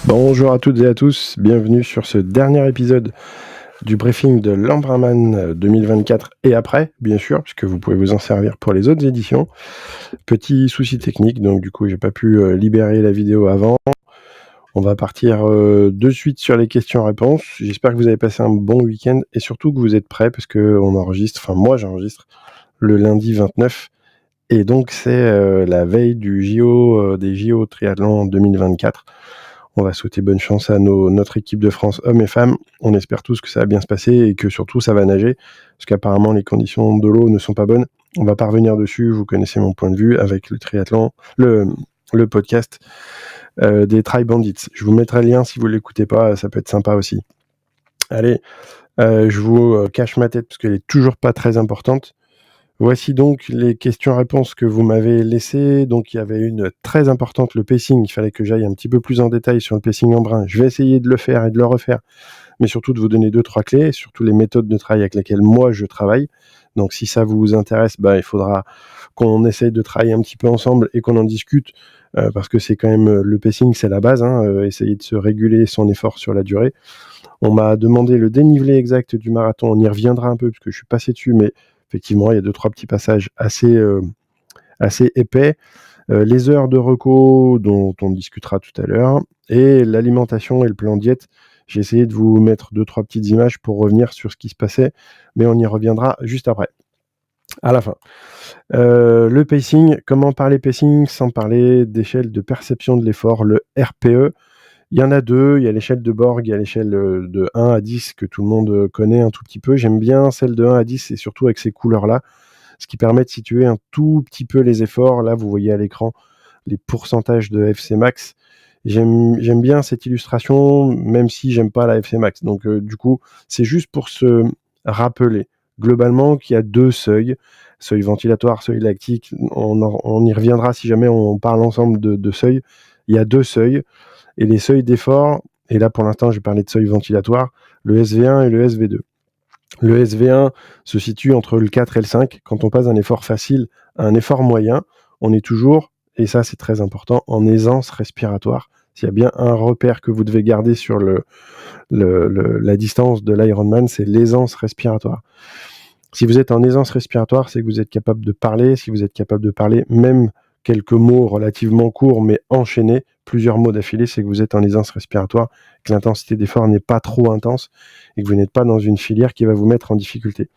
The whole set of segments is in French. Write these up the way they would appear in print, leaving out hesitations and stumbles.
Bonjour à toutes et à tous, bienvenue sur ce dernier épisode du briefing de l'Embrunman 2024 et après, bien sûr, puisque vous pouvez vous en servir pour les autres éditions. Petit souci technique, donc du coup j'ai pas pu libérer la vidéo avant. On va partir de suite sur les questions-réponses. J'espère que vous avez passé un bon week-end et surtout que vous êtes prêts parce que moi j'enregistre le lundi 29 et donc c'est la veille du des JO triathlon 2024. On va souhaiter bonne chance à notre équipe de France, hommes et femmes. On espère tous que ça va bien se passer et que surtout ça va nager, parce qu'apparemment les conditions de l'eau ne sont pas bonnes. On va pas revenir dessus, vous connaissez mon point de vue avec le triathlon, le podcast des Tri Bandits. Je vous mettrai le lien si vous l'écoutez pas, ça peut être sympa aussi. Allez, je vous cache ma tête parce qu'elle est toujours pas très importante. Voici donc les questions-réponses que vous m'avez laissées. Donc il y avait une très importante, le pacing. Il fallait que j'aille un petit peu plus en détail sur le pacing en brun. Je vais essayer de le faire et de le refaire, mais surtout de vous donner 2-3 clés, surtout les méthodes de travail avec lesquelles moi je travaille. Donc si ça vous intéresse, il faudra qu'on essaye de travailler un petit peu ensemble et qu'on en discute, parce que c'est quand même le pacing, c'est la base, essayer de se réguler son effort sur la durée. On m'a demandé le dénivelé exact du marathon, on y reviendra un peu parce que je suis passé dessus, mais effectivement, il y a 2-3 petits passages assez épais. Les heures de repos dont on discutera tout à l'heure, et l'alimentation et le plan diète. J'ai essayé de vous mettre 2-3 petites images pour revenir sur ce qui se passait, mais on y reviendra juste après, à la fin. Le pacing, comment parler pacing sans parler d'échelle de perception de l'effort, le RPE. Il y en a deux, il y a l'échelle de Borg, il y a l'échelle de 1 à 10 que tout le monde connaît un tout petit peu. J'aime bien celle de 1 à 10 et surtout avec ces couleurs-là, ce qui permet de situer un tout petit peu les efforts. Là, vous voyez à l'écran les pourcentages de FC Max. J'aime bien cette illustration, même si j'aime pas la FC Max. Donc du coup, c'est juste pour se rappeler globalement qu'il y a deux seuils, seuil ventilatoire, seuil lactique. On y reviendra si jamais on parle ensemble de seuils. Il y a deux seuils. Et les seuils d'effort, et là pour l'instant je vais parler de seuil ventilatoire, le SV1 et le SV2. Le SV1 se situe entre le 4 et le 5. Quand on passe d'un effort facile à un effort moyen, on est toujours, et ça c'est très important, en aisance respiratoire. S'il y a bien un repère que vous devez garder sur la distance de l'Ironman, c'est l'aisance respiratoire. Si vous êtes en aisance respiratoire, c'est que vous êtes capable de parler. Si vous êtes capable de parler, même quelques mots relativement courts, mais enchaînés, plusieurs mots d'affilée, c'est que vous êtes en aisance respiratoire, que l'intensité d'effort n'est pas trop intense et que vous n'êtes pas dans une filière qui va vous mettre en difficulté.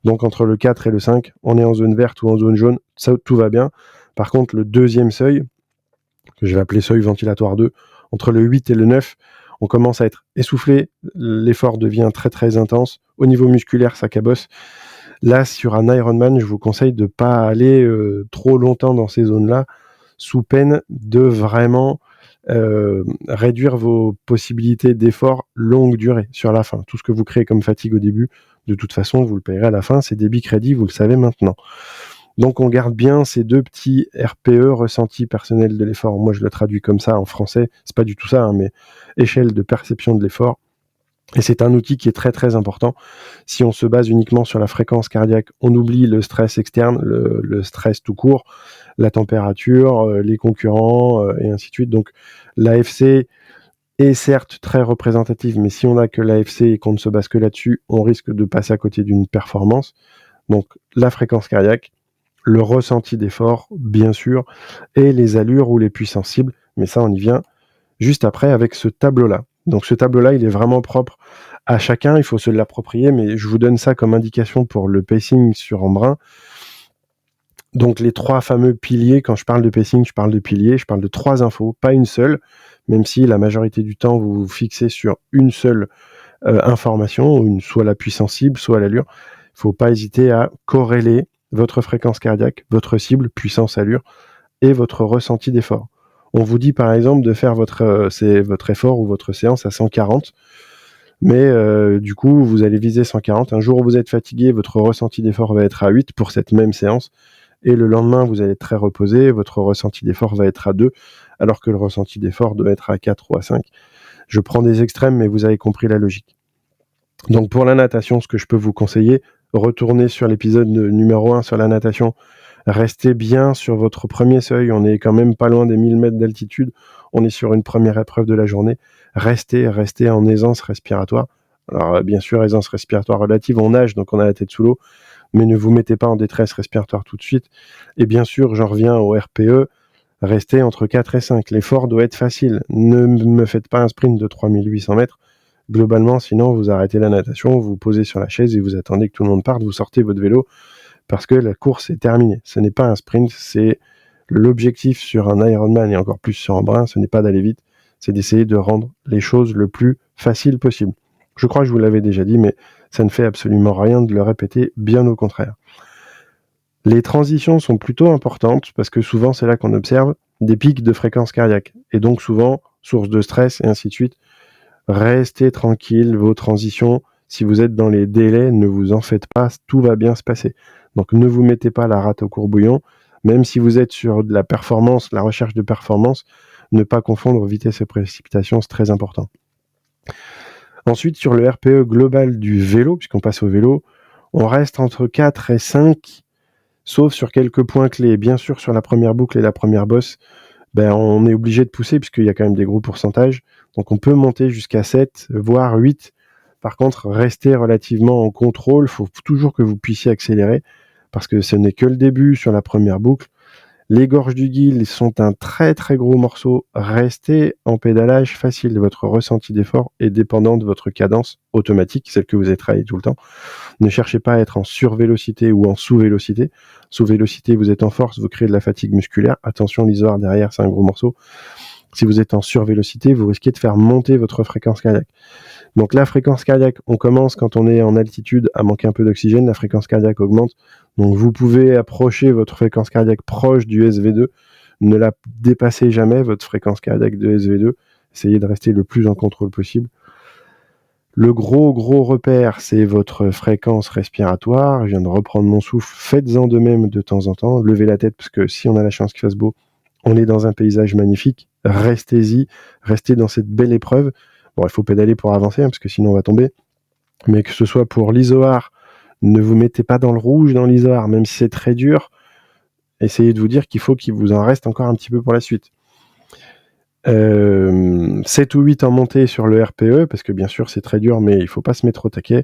Donc entre le 4 et le 5, on est en zone verte ou en zone jaune, ça tout va bien. Par contre, le deuxième seuil, que je vais appeler seuil ventilatoire 2, entre le 8 et le 9, on commence à être essoufflé, l'effort devient très très intense, au niveau musculaire ça cabosse. Là, sur un Ironman, je vous conseille de ne pas aller trop longtemps dans ces zones-là, sous peine de vraiment réduire vos possibilités d'effort longue durée sur la fin. Tout ce que vous créez comme fatigue au début, de toute façon, vous le payerez à la fin. C'est débit crédit, vous le savez maintenant. Donc, on garde bien ces deux petits RPE, ressenti personnel de l'effort. Moi, je le traduis comme ça en français. C'est pas du tout ça, mais échelle de perception de l'effort. Et c'est un outil qui est très très important. Si on se base uniquement sur la fréquence cardiaque, on oublie le stress externe, le stress tout court, la température, les concurrents, et ainsi de suite. Donc l'AFC est certes très représentative, mais si on n'a que l'AFC et qu'on ne se base que là-dessus, on risque de passer à côté d'une performance. Donc la fréquence cardiaque, le ressenti d'effort, bien sûr, et les allures ou les puissances cibles. Mais ça, on y vient juste après avec ce tableau-là. Donc ce tableau-là, il est vraiment propre à chacun, il faut se l'approprier, mais je vous donne ça comme indication pour le pacing sur Embrun. Donc les trois fameux piliers, quand je parle de pacing, je parle de piliers, je parle de 3 infos, pas une seule, même si la majorité du temps vous vous fixez sur une seule information, soit la puissance cible, soit l'allure. Il ne faut pas hésiter à corréler votre fréquence cardiaque, votre cible, puissance, allure, et votre ressenti d'effort. On vous dit par exemple de faire votre effort ou votre séance à 140, mais du coup vous allez viser 140. Un jour où vous êtes fatigué, votre ressenti d'effort va être à 8 pour cette même séance, et le lendemain vous allez être très reposé, votre ressenti d'effort va être à 2, alors que le ressenti d'effort doit être à 4 ou à 5. Je prends des extrêmes, mais vous avez compris la logique. Donc pour la natation, ce que je peux vous conseiller, retournez sur l'épisode numéro 1 sur la natation. Restez bien sur votre premier seuil. On est quand même pas loin des 1000 mètres d'altitude. On est sur une première épreuve de la journée. Restez en aisance respiratoire. Alors, bien sûr, aisance respiratoire relative, on nage, donc on a la tête sous l'eau, mais ne vous mettez pas en détresse respiratoire tout de suite. Et bien sûr, j'en reviens au RPE, restez entre 4 et 5. L'effort doit être facile. Ne me faites pas un sprint de 3800 mètres. Globalement, sinon, vous arrêtez la natation, vous vous posez sur la chaise et vous attendez que tout le monde parte, vous sortez votre vélo, parce que la course est terminée. Ce n'est pas un sprint, c'est l'objectif sur un Ironman et encore plus sur un Brun, ce n'est pas d'aller vite, c'est d'essayer de rendre les choses le plus facile possible. Je crois que je vous l'avais déjà dit, mais ça ne fait absolument rien de le répéter, bien au contraire. Les transitions sont plutôt importantes parce que souvent c'est là qu'on observe des pics de fréquence cardiaque et donc souvent source de stress et ainsi de suite. Restez tranquille, vos transitions, si vous êtes dans les délais, ne vous en faites pas, tout va bien se passer. Donc ne vous mettez pas la rate au courbouillon, même si vous êtes sur de la performance, la recherche de performance, ne pas confondre vitesse et précipitation, c'est très important. Ensuite, sur le RPE global du vélo, puisqu'on passe au vélo, on reste entre 4 et 5, sauf sur quelques points clés. Bien sûr, sur la première boucle et la première bosse, on est obligé de pousser, puisqu'il y a quand même des gros pourcentages. Donc on peut monter jusqu'à 7, voire 8. Par contre, restez relativement en contrôle. Il faut toujours que vous puissiez accélérer, parce que ce n'est que le début sur la première boucle. Les gorges du Guil sont un très très gros morceau. Restez en pédalage facile. Votre ressenti d'effort est dépendant de votre cadence automatique, celle que vous avez travaillée tout le temps. Ne cherchez pas à être en survélocité ou en sous-vélocité. Sous-vélocité, vous êtes en force, vous créez de la fatigue musculaire. Attention, l'isoar derrière, c'est un gros morceau. Si vous êtes en survélocité, vous risquez de faire monter votre fréquence cardiaque. Donc la fréquence cardiaque, on commence quand on est en altitude à manquer un peu d'oxygène, la fréquence cardiaque augmente. Donc vous pouvez approcher votre fréquence cardiaque proche du SV2. Ne la dépassez jamais, votre fréquence cardiaque de SV2. Essayez de rester le plus en contrôle possible. Le gros repère, c'est votre fréquence respiratoire. Je viens de reprendre mon souffle. Faites-en de même de temps en temps. Levez la tête parce que si on a la chance qu'il fasse beau, on est dans un paysage magnifique. Restez-y. Restez dans cette belle épreuve. Bon, il faut pédaler pour avancer, parce que sinon on va tomber. Mais que ce soit pour l'isoar, ne vous mettez pas dans le rouge dans l'isoar, même si c'est très dur. Essayez de vous dire qu'il faut qu'il vous en reste encore un petit peu pour la suite. 7 ou 8 en montée sur le RPE, parce que bien sûr c'est très dur, mais il ne faut pas se mettre au taquet.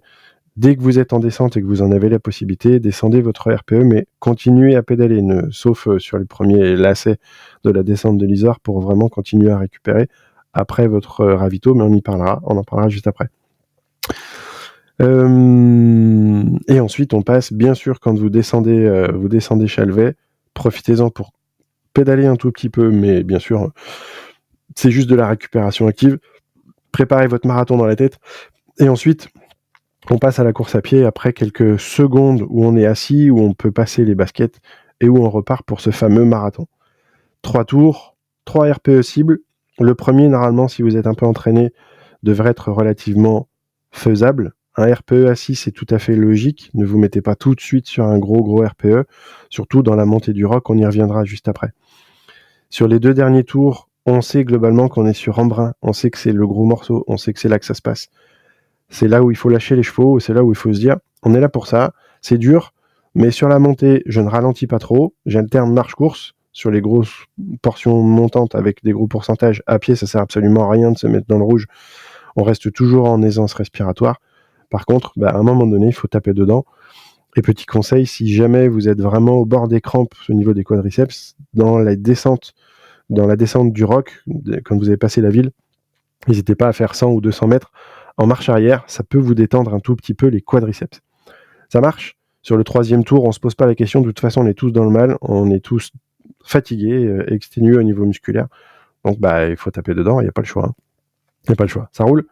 Dès que vous êtes en descente et que vous en avez la possibilité, descendez votre RPE, mais continuez à pédaler, sauf sur les premiers lacets de la descente de l'isoar, pour vraiment continuer à récupérer après votre ravito, mais on en parlera juste après. Et ensuite on passe, bien sûr, quand vous descendez Chalvet, profitez-en pour pédaler un tout petit peu, mais bien sûr c'est juste de la récupération active. Préparez votre marathon dans la tête, et ensuite on passe à la course à pied après quelques secondes où on est assis, où on peut passer les baskets et où on repart pour ce fameux marathon. 3 tours, 3 RPE cibles. Le premier, normalement, si vous êtes un peu entraîné, devrait être relativement faisable. Un RPE assis, c'est tout à fait logique. Ne vous mettez pas tout de suite sur un gros RPE, surtout dans la montée du roc, on y reviendra juste après. Sur les 2 derniers tours, on sait globalement qu'on est sur Embrun, on sait que c'est le gros morceau, on sait que c'est là que ça se passe. C'est là où il faut lâcher les chevaux, c'est là où il faut se dire, on est là pour ça, c'est dur, mais sur la montée, je ne ralentis pas trop, j'alterne marche-course. Sur les grosses portions montantes avec des gros pourcentages, à pied, ça sert absolument à rien de se mettre dans le rouge. On reste toujours en aisance respiratoire. Par contre, à un moment donné, il faut taper dedans. Et petit conseil, si jamais vous êtes vraiment au bord des crampes au niveau des quadriceps, dans la descente du roc, quand vous avez passé la ville, n'hésitez pas à faire 100 ou 200 mètres en marche arrière, ça peut vous détendre un tout petit peu les quadriceps. Ça marche. Sur le 3e tour, on ne se pose pas la question, de toute façon on est tous dans le mal, on est tous fatigués, exténués au niveau musculaire. Donc il faut taper dedans, il n'y a pas le choix. Il n'y a pas le choix. Ça roule ?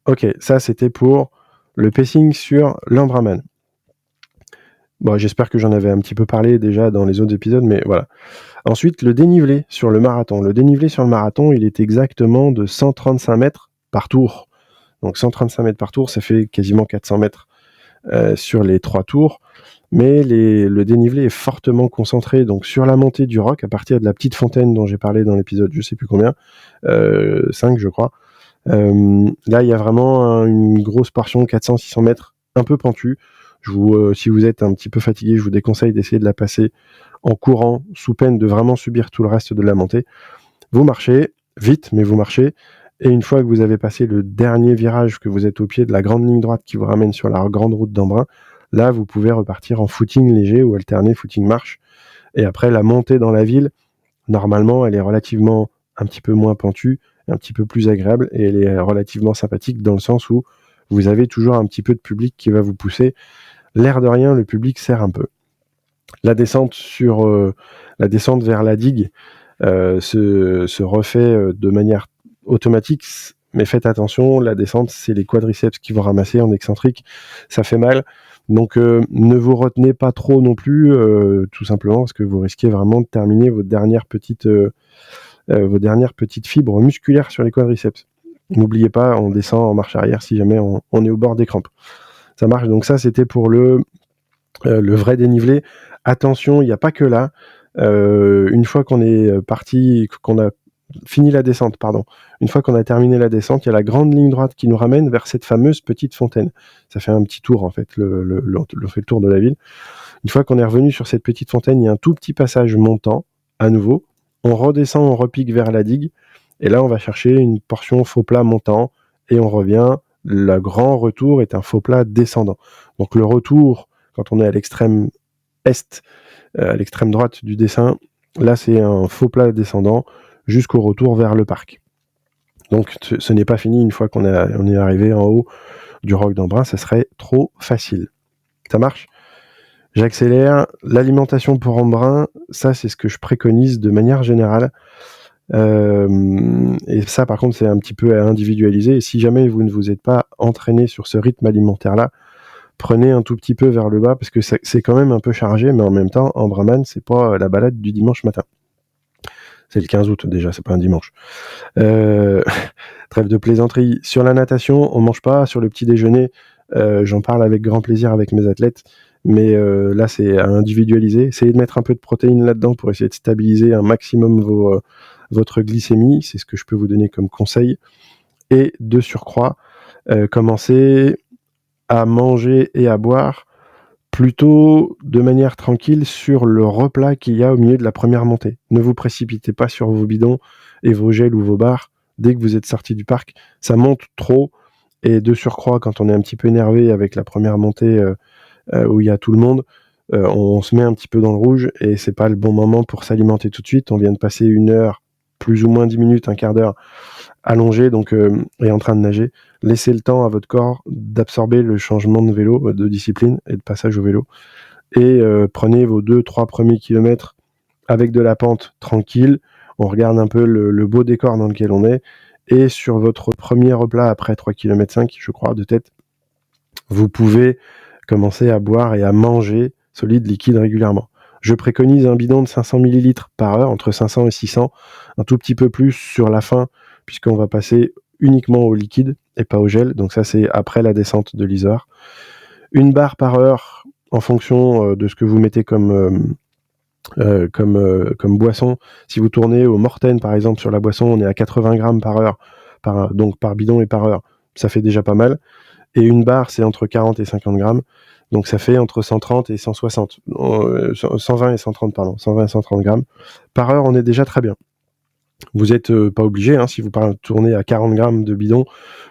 Ok, ça c'était pour le pacing sur l'Embrunman. Bon, j'espère que j'en avais un petit peu parlé déjà dans les autres épisodes, mais voilà. Ensuite, le dénivelé sur le marathon. Le dénivelé sur le marathon, il est exactement de 135 mètres par tour. Donc 135 mètres par tour, ça fait quasiment 400 mètres sur les 3 tours. Mais le dénivelé est fortement concentré donc sur la montée du roc, à partir de la petite fontaine dont j'ai parlé dans l'épisode, je sais plus combien, 5 je crois. Là, il y a vraiment une grosse portion, 400-600 mètres, un peu pentue. Si vous êtes un petit peu fatigué, je vous déconseille d'essayer de la passer en courant, sous peine de vraiment subir tout le reste de la montée. Vous marchez, vite, mais vous marchez, et une fois que vous avez passé le dernier virage, que vous êtes au pied de la grande ligne droite qui vous ramène sur la grande route d'Embrun, là, vous pouvez repartir en footing léger ou alterner footing-marche. Et après, la montée dans la ville, normalement, elle est relativement un petit peu moins pentue, un petit peu plus agréable, et elle est relativement sympathique dans le sens où vous avez toujours un petit peu de public qui va vous pousser. L'air de rien, le public sert un peu. La descente vers la digue se refait de manière automatique, mais faites attention, la descente, c'est les quadriceps qui vont ramasser en excentrique, ça fait mal. Donc ne vous retenez pas trop non plus, tout simplement parce que vous risquez vraiment de terminer vos dernières petites fibres musculaires sur les quadriceps. N'oubliez pas, on descend en marche arrière si jamais on est au bord des crampes. Ça marche, donc ça c'était pour le vrai dénivelé. Attention, il n'y a pas que là. Une fois qu'on est parti, qu'on a fini la descente, une fois qu'on a terminé la descente, il y a la grande ligne droite qui nous ramène vers cette fameuse petite fontaine. Ça fait un petit tour en fait, on fait le tour de la ville. Une fois qu'on est revenu sur cette petite fontaine, il y a un tout petit passage montant, à nouveau. On redescend, on repique vers la digue, et là on va chercher une portion faux plat montant, et on revient. Le grand retour est un faux plat descendant. Donc le retour, quand on est à l'extrême est, à l'extrême droite du dessin, là c'est un faux plat descendant jusqu'au retour vers le parc. Donc ce n'est pas fini une fois qu'on est arrivé en haut du roc d'Embrun, ça serait trop facile. Ça marche ? J'accélère. L'alimentation pour Embrun, ça c'est ce que je préconise de manière générale. Et ça par contre c'est un petit peu à individualiser. Et si jamais vous ne vous êtes pas entraîné sur ce rythme alimentaire-là, prenez un tout petit peu vers le bas parce que c'est quand même un peu chargé, mais en même temps, Embrunman, c'est pas la balade du dimanche matin. C'est le 15 août déjà, c'est pas un dimanche. Trêve de plaisanterie. Sur la natation, on mange pas. Sur le petit déjeuner, j'en parle avec grand plaisir avec mes athlètes. Mais là, c'est à individualiser. Essayez de mettre un peu de protéines là-dedans pour essayer de stabiliser un maximum votre glycémie. C'est ce que je peux vous donner comme conseil. Et de surcroît, commencez à manger et à boire plutôt de manière tranquille sur le replat qu'il y a au milieu de la première montée. Ne vous précipitez pas sur vos bidons et vos gels ou vos barres dès que vous êtes sorti du parc. Ça monte trop et de surcroît, quand on est un petit peu énervé avec la première montée où il y a tout le monde, on se met un petit peu dans le rouge et c'est pas le bon moment pour s'alimenter tout de suite. On vient de passer 1 heure, plus ou moins 10 minutes, un quart d'heure allongé donc, et en train de nager. Laissez le temps à votre corps d'absorber le changement de vélo, de discipline et de passage au vélo. Et prenez vos 2-3 premiers kilomètres avec de la pente tranquille. On regarde un peu le beau décor dans lequel on est. Et sur votre premier replat après 3,5 km, je crois, de tête, vous pouvez commencer à boire et à manger solide liquide régulièrement. Je préconise un bidon de 500 ml par heure, entre 500 et 600, un tout petit peu plus sur la fin, puisqu'on va passer uniquement au liquide et pas au gel. Donc ça, c'est après la descente de l'Isère. 1 barre par heure en fonction de ce que vous mettez comme boisson. Si vous tournez au Morten, par exemple, sur la boisson, on est à 80 grammes par heure, donc par bidon et par heure. Ça fait déjà pas mal. Et 1 barre, c'est entre 40 et 50 grammes. Donc ça fait entre 130 et 160. 120 et 130, pardon. 120 et 130 grammes. Par heure, on est déjà très bien. Vous n'êtes pas obligé, si vous tournez à 40 grammes de bidon,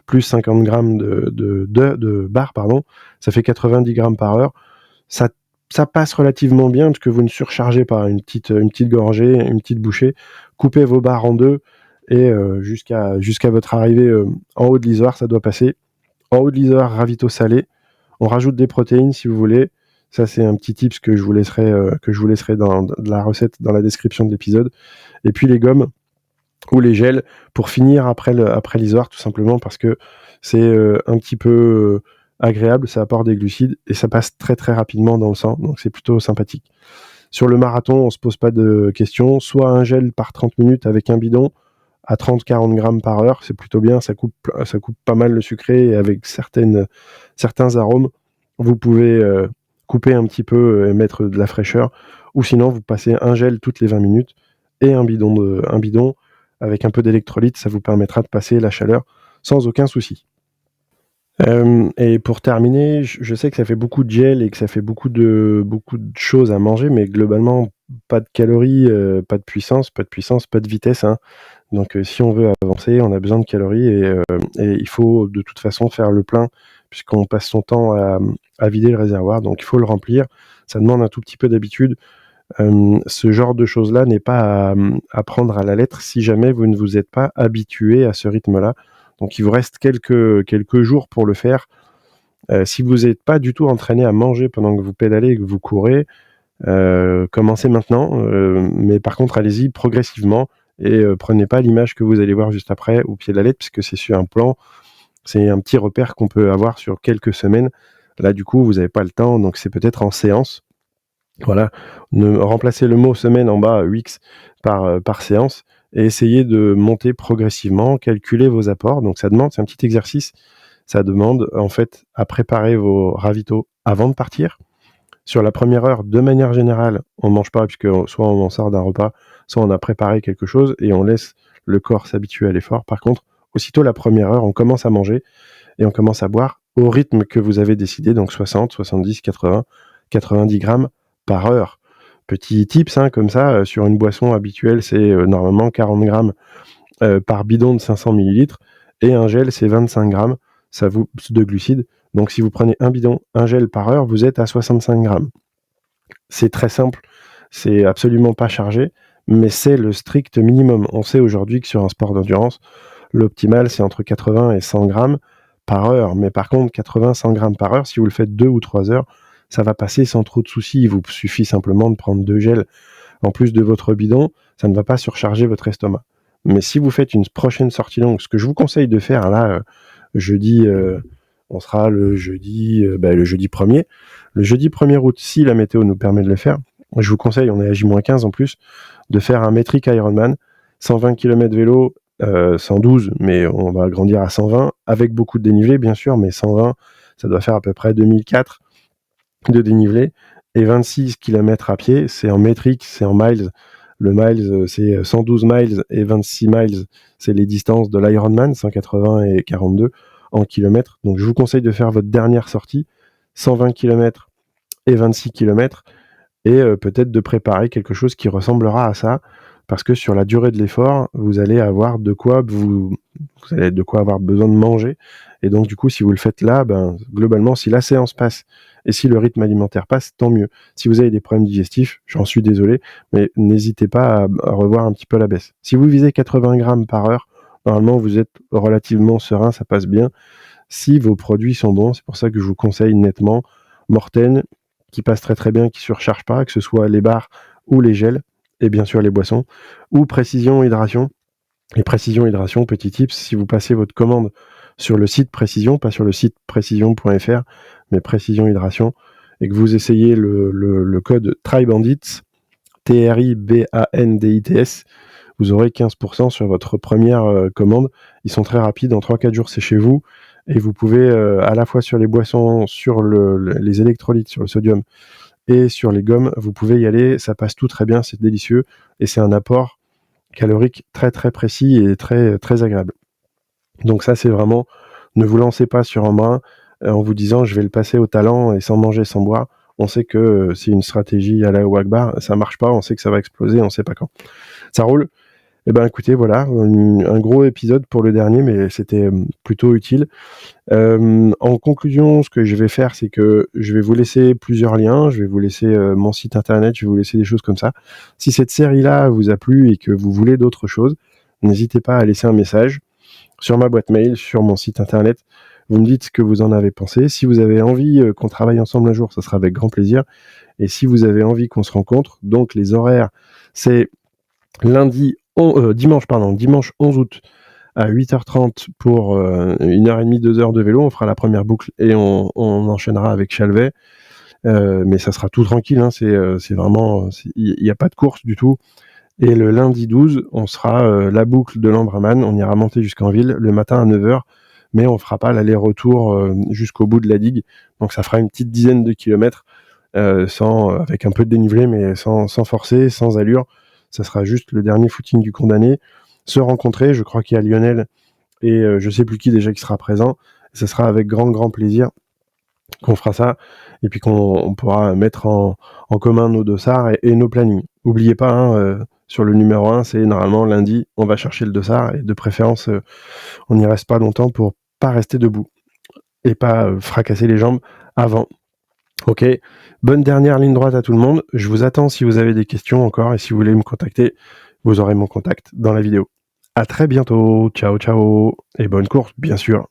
plus 50 grammes de barre, ça fait 90 grammes par heure. Ça passe relativement bien parce que vous ne surchargez pas. Une petite gorgée, une petite bouchée. Coupez vos barres en deux et jusqu'à votre arrivée en haut de l'Isère, ça doit passer. En haut de l'Isère, ravito salé. On rajoute des protéines si vous voulez. Ça, c'est un petit tips que je vous laisserai dans la recette dans la description de l'épisode. Et puis les gommes ou les gels pour finir après l'Isère, tout simplement parce que c'est un petit peu agréable, ça apporte des glucides et ça passe très très rapidement dans le sang, donc c'est plutôt sympathique. Sur le marathon, on se pose pas de questions, soit un gel par 30 minutes avec un bidon à 30-40 grammes par heure, c'est plutôt bien, ça coupe pas mal le sucré et avec certains arômes, vous pouvez couper un petit peu et mettre de la fraîcheur, ou sinon vous passez un gel toutes les 20 minutes et un bidon avec un peu d'électrolyte, ça vous permettra de passer la chaleur sans aucun souci. Et pour terminer, je sais que ça fait beaucoup de gel et que ça fait beaucoup de choses à manger, mais globalement, pas de calories, pas de puissance, pas de vitesse, hein. Donc si on veut avancer, on a besoin de calories et il faut de toute façon faire le plein puisqu'on passe son temps à vider le réservoir, donc il faut le remplir. Ça demande un tout petit peu d'habitude. Ce genre de choses-là n'est pas à prendre à la lettre si jamais vous ne vous êtes pas habitué à ce rythme-là. Donc il vous reste quelques jours pour le faire. Si vous n'êtes pas du tout entraîné à manger pendant que vous pédalez et que vous courez, commencez maintenant, mais par contre allez-y progressivement et prenez pas l'image que vous allez voir juste après au pied de la lettre, puisque c'est sur un plan, c'est un petit repère qu'on peut avoir sur quelques semaines. Là, du coup, vous n'avez pas le temps, donc c'est peut-être en séance. Voilà, remplacez le mot semaine en bas, weeks, par séance, et essayez de monter progressivement, calculez vos apports. Donc ça demande, c'est un petit exercice, ça demande en fait à préparer vos ravitaux avant de partir. Sur la première heure, de manière générale, on ne mange pas, puisque soit on en sort d'un repas, soit on a préparé quelque chose et on laisse le corps s'habituer à l'effort. Par contre, aussitôt la première heure, on commence à manger et on commence à boire au rythme que vous avez décidé, donc 60, 70, 80, 90 grammes par heure. Petit tips, hein, comme ça, sur une boisson habituelle, c'est normalement 40 grammes par bidon de 500 millilitres, et un gel, c'est 25 grammes de glucides. Donc si vous prenez un bidon, un gel par heure, vous êtes à 65 grammes. C'est très simple, c'est absolument pas chargé, mais c'est le strict minimum. On sait aujourd'hui que sur un sport d'endurance, l'optimal, c'est entre 80 et 100 grammes par heure. Mais par contre, 80-100 grammes par heure, si vous le faites 2 ou 3 heures, ça va passer sans trop de soucis. Il vous suffit simplement de prendre 2 gels en plus de votre bidon. Ça ne va pas surcharger votre estomac. Mais si vous faites une prochaine sortie longue, ce que je vous conseille de faire là, jeudi, on sera le jeudi 1er. Le jeudi 1er août, si la météo nous permet de le faire, je vous conseille, on est à J-15 en plus, de faire un métrique Ironman, 120 km vélo, 112, mais on va grandir à 120, avec beaucoup de dénivelé bien sûr, mais 120, ça doit faire à peu près 2004 de dénivelé, et 26 km à pied, c'est en métrique, c'est en miles. Le miles, c'est 112 miles et 26 miles, c'est les distances de l'Ironman, 180 et 42 en kilomètres. Donc je vous conseille de faire votre dernière sortie, 120 km et 26 km, et peut-être de préparer quelque chose qui ressemblera à ça, parce que sur la durée de l'effort, vous allez avoir de quoi avoir besoin de manger, et donc du coup, si vous le faites là, globalement, si la séance passe et si le rythme alimentaire passe, tant mieux. Si vous avez des problèmes digestifs, j'en suis désolé, mais n'hésitez pas à revoir un petit peu la baisse. Si vous visez 80 grammes par heure, normalement, vous êtes relativement serein, ça passe bien. Si vos produits sont bons, c'est pour ça que je vous conseille nettement Morten, qui passe très très bien, qui surcharge pas, que ce soit les bars ou les gels, et bien sûr les boissons, ou Précision Hydration. Et Précision Hydration, petit tips, si vous passez votre commande sur le site Précision, pas sur le site précision.fr, mais Précision Hydration, et que vous essayez le code TRIBANDITS, TRIBANDITS, vous aurez 15% sur votre première commande. Ils sont très rapides, en 3-4 jours c'est chez vous, et vous pouvez à la fois sur les boissons, sur les électrolytes, sur le sodium, et sur les gommes, vous pouvez y aller, ça passe tout très bien, c'est délicieux, et c'est un apport calorique très très précis et très très agréable. Donc ça, c'est vraiment, ne vous lancez pas sur un brin en vous disant je vais le passer au talent et sans manger, sans boire. On sait que c'est une stratégie à la Wagbar, ça marche pas, on sait que ça va exploser, on sait pas quand. Ça roule. Eh ben écoutez, voilà, un gros épisode pour le dernier, mais c'était plutôt utile. En conclusion, ce que je vais faire, c'est que je vais vous laisser plusieurs liens, je vais vous laisser mon site internet, je vais vous laisser des choses comme ça. Si cette série-là vous a plu et que vous voulez d'autres choses, n'hésitez pas à laisser un message sur ma boîte mail, sur mon site internet. Vous me dites ce que vous en avez pensé. Si vous avez envie qu'on travaille ensemble un jour, ça sera avec grand plaisir. Et si vous avez envie qu'on se rencontre, donc les horaires, c'est dimanche 11 août à 8h30 pour 1h30, 2h de vélo. On fera la première boucle et on enchaînera avec Chalvet. Mais ça sera tout tranquille, hein, c'est vraiment, il n'y a pas de course du tout. Et le lundi 12, on sera la boucle de l'Ambraman, on ira monter jusqu'en ville le matin à 9h, mais on fera pas l'aller-retour jusqu'au bout de la digue. Donc ça fera une petite dizaine de kilomètres avec un peu de dénivelé, mais sans forcer, sans allure. Ça sera juste le dernier footing du condamné. Se rencontrer, je crois qu'il y a Lionel et je sais plus qui déjà qui sera présent. Ça sera avec grand plaisir qu'on fera ça, et puis qu'on pourra mettre en commun nos dossards et nos plannings. N'oubliez pas, hein, sur le numéro 1, c'est normalement lundi, on va chercher le dossard, et de préférence, on n'y reste pas longtemps pour pas rester debout, et pas fracasser les jambes avant. Ok, bonne dernière ligne droite à tout le monde. Je vous attends si vous avez des questions encore, et si vous voulez me contacter, vous aurez mon contact dans la vidéo. À très bientôt, ciao ciao, et bonne course bien sûr.